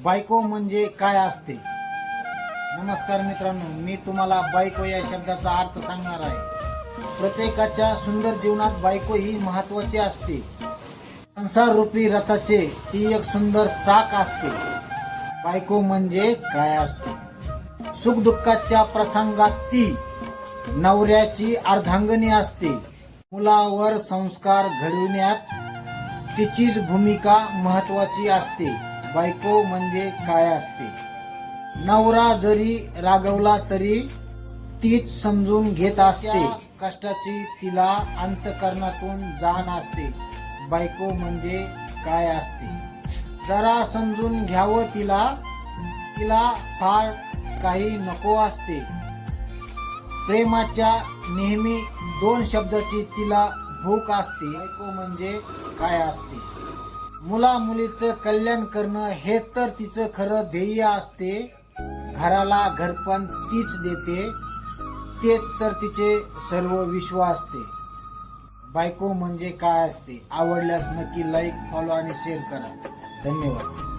बायको म्हणजे काय असते? नमस्कार मित्रांनो, मी तुम्हाला बायको या शब्दाचा अर्थ सांगणार आहे. प्रत्येकाच्या सुंदर जीवनात बायको ही महत्त्वाची असते. संसार रूपी रथाचे ती एक सुंदर चाक असते. बायको म्हणजे काय असते? सुखदुःखाच्या प्रसंगात ती नवऱ्याची अर्धांगिनी असते. मुलावर संस्कार घडविण्यात तिचीच भूमिका महत्त्वाची असते. बायको म्हणजे काय असते? नवरा जरी रागवला तरी तीच समजून घेत असते. कष्टाची तिला अंतःकरणातून जाण असते. बायको म्हणजे काय असते? जरा समजून घ्यावं तिला फार काही नको असते. प्रेमाच्या नेहमी दोन शब्दाची तिला भूक असते. बायको म्हणजे काय असते? मुला मुलीचं कल्याण करणं हेच तर तिचं खरं ध्येय असते. घराला घरपण तीच देते, तेच तर तिचे सर्व विश्व असते. बायको म्हणजे काय असते? आवडल्यास नक्की लाईक, फॉलो आणि शेअर करा. धन्यवाद.